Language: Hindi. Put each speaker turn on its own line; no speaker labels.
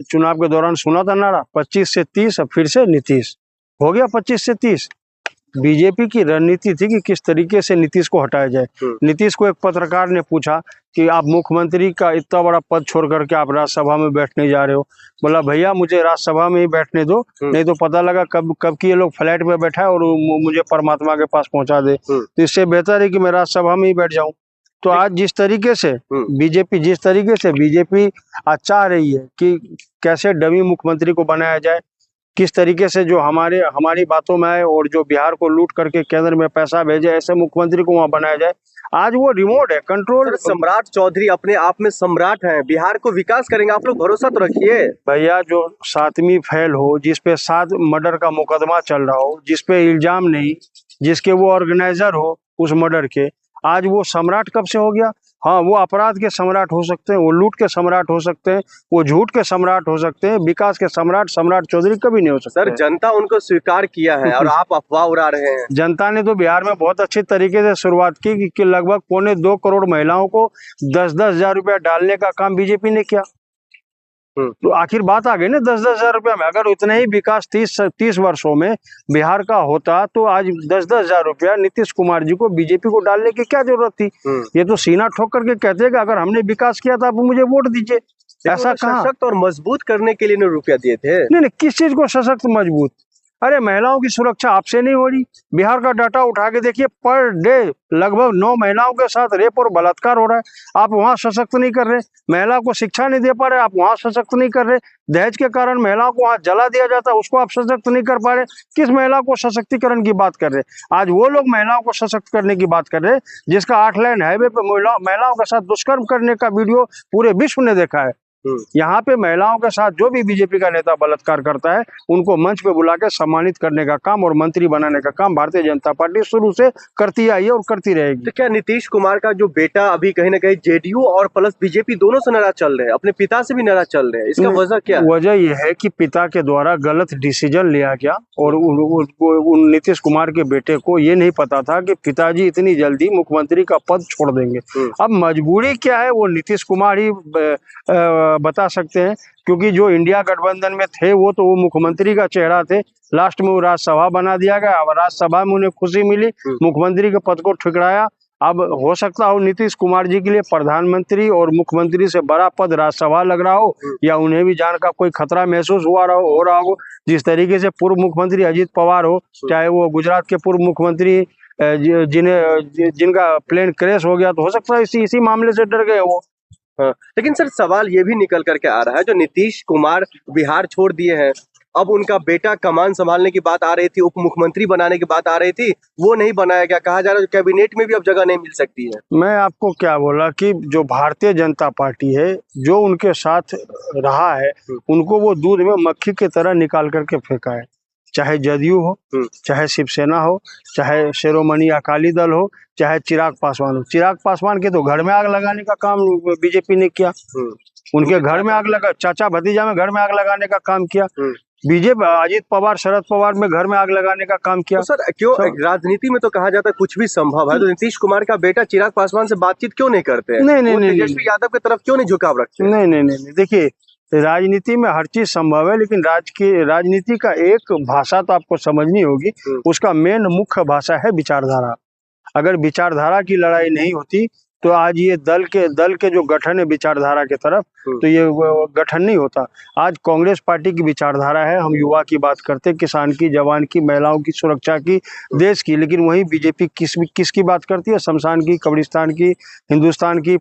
चुनाव के दौरान सुना था नारा 25 से 30, अब फिर से नीतीश हो गया 25 से 30। बीजेपी की रणनीति थी कि किस तरीके से नीतीश को हटाया जाए। नीतीश को एक पत्रकार ने पूछा कि आप मुख्यमंत्री का इतना बड़ा पद छोड़ करके आप राज्यसभा में बैठने जा रहे हो। बोला भैया मुझे राज्यसभा में ही बैठने दो, नहीं तो पता लगा कब की ये लोग फ्लैट में बैठा है और मुझे परमात्मा के पास पहुंचा दे। तो इससे बेहतर है कि मैं राज्यसभा में ही बैठ जाऊं। तो आज जिस तरीके से बीजेपी आज चाह रही है कि कैसे डमी मुख्यमंत्री को बनाया जाए, किस तरीके से जो हमारी बातों में आए और जो बिहार को लूट करके केंद्र में पैसा भेजे, ऐसे मुख्यमंत्री को वहां बनाया जाए। आज वो रिमोट है कंट्रोल।
सम्राट चौधरी अपने आप में सम्राट हैं, बिहार को विकास करेंगे, आप लोग भरोसा तो रखिए।
भैया जो 7वीं फेल हो, जिसपे 7 मर्डर का मुकदमा चल रहा हो, जिसपे इल्जाम नहीं, जिसके वो ऑर्गेनाइजर हो उस मर्डर के, आज वो सम्राट कब से हो गया? हाँ, वो अपराध के सम्राट हो सकते हैं, वो लूट के सम्राट हो सकते हैं, वो झूठ के सम्राट हो सकते हैं, विकास के सम्राट चौधरी कभी नहीं हो सकते।
सर जनता उनको स्वीकार किया है और आप अफवाह उड़ा रहे हैं।
जनता ने तो बिहार में बहुत अच्छी तरीके से शुरुआत की कि लगभग 1.25 करोड़ महिलाओं को 10-10 हजार रुपया डालने का काम बीजेपी ने किया। तो आखिर बात आ गई ना 10-10 हजार रुपया में। अगर उतना ही विकास 30 वर्षों में बिहार का होता तो आज 10-10 हजार रुपया नीतीश कुमार जी को बीजेपी को डालने की क्या जरूरत थी? ये तो सीना ठोक करके कहते हैं कि अगर हमने विकास किया था आप मुझे वोट दीजिए। ऐसा कहाँ?
सशक्त और मजबूत करने के लिए रुपया दिए थे।
नहीं, किस चीज को सशक्त मजबूत? अरे महिलाओं की सुरक्षा आपसे नहीं हो रही। बिहार का डाटा उठा के देखिए, पर डे लगभग 9 महिलाओं के साथ रेप और बलात्कार हो रहा है। आप वहां सशक्त नहीं कर रहे। महिला को शिक्षा नहीं दे पा रहे, आप वहां सशक्त नहीं कर रहे। दहेज के कारण महिलाओं को वहां जला दिया जाता है, उसको आप सशक्त नहीं कर पा रहे। किस महिला को सशक्तिकरण की बात कर रहे? आज वो लोग महिलाओं को सशक्त करने की बात कर रहे जिसका 8 लाइन हाईवे पे महिलाओं के साथ दुष्कर्म करने का वीडियो पूरे विश्व ने देखा है। यहाँ पे महिलाओं के साथ जो भी बीजेपी का नेता बलात्कार करता है उनको मंच पे बुला के सम्मानित करने का काम और मंत्री बनाने का काम भारतीय जनता पार्टी शुरू से करती आई है और करती रहेगी।
तो क्या नीतीश कुमार का जो बेटा अभी कहीं ना कहीं जेडीयू और प्लस बीजेपी दोनों से नाराज चल रहे हैं, अपने पिता से भी नाराज चल रहे हैं, इसका वजह क्या?
वजह यह है कि पिता के द्वारा गलत डिसीजन लिया गया और उन नीतीश कुमार के बेटे को ये नहीं पता था कि पिताजी इतनी जल्दी मुख्यमंत्री का पद छोड़ देंगे। अब मजबूरी क्या है वो नीतीश कुमार ही बता सकते हैं, क्योंकि जो इंडिया गठबंधन में थे वो तो वो मुख्यमंत्री का चेहरा थे। लास्ट में वो राज्यसभा बना दिया गया। अब राज्यसभा में उन्हें खुशी मिली, मुख्यमंत्री के पद को ठुकराया। अब हो सकता हो नीतीश कुमार जी के लिए प्रधानमंत्री और मुख्यमंत्री से बड़ा पद राज्यसभा लग रहा हो, या उन्हें भी जान का कोई खतरा महसूस हो रहा हो। जिस तरीके से पूर्व मुख्यमंत्री अजीत पवार हो, चाहे वो गुजरात के पूर्व मुख्यमंत्री जिनका प्लेन क्रैश हो गया, तो हो सकता है इसी मामले से डर गए वो।
हाँ, लेकिन सर सवाल ये भी निकल करके आ रहा है, जो नीतीश कुमार बिहार छोड़ दिए हैं, अब उनका बेटा कमान संभालने की बात आ रही थी, उप मुख्यमंत्री बनाने की बात आ रही थी, वो नहीं बनाया गया। कहा जा रहा है कैबिनेट में भी अब जगह नहीं मिल सकती है।
मैं आपको क्या बोला कि जो भारतीय जनता पार्टी है, जो उनके साथ रहा है, उनको वो दूध में मक्खी की तरह निकाल करके फेंका है। चाहे जदयू हो, चाहे शिवसेना हो, चाहे शिरोमणि अकाली दल हो, चाहे चिराग पासवान हो। चिराग पासवान के तो घर में आग लगाने का काम बीजेपी ने किया। उनके घर में आग लगा, चाचा भतीजा में घर में आग लगाने का काम किया। बीजेपी अजीत पवार शरद पवार में घर में आग लगाने का काम किया।
तो सर क्यों राजनीति में तो कहा जाता है कुछ भी संभव है, तो नीतीश कुमार का बेटा चिराग पासवान से बातचीत क्यों नहीं करते?
नहीं,
तेजस्वी यादव की तरफ क्यों नहीं झुकाव रखते?
नहीं, देखिए राजनीति में हर चीज संभव है, लेकिन राजनीति का एक भाषा तो आपको समझनी होगी। उसका मेन मुख्य भाषा है विचारधारा। अगर विचारधारा की लड़ाई नहीं होती तो आज ये दल के जो गठन है विचारधारा के तरफ, तो ये गठन नहीं होता। आज कांग्रेस पार्टी की विचारधारा है, हम युवा की बात करते, किसान की, जवान की, महिलाओं की सुरक्षा की, देश की। लेकिन वही बीजेपी किसकी बात करती है? शमशान की, कब्रिस्तान की, हिंदुस्तान की।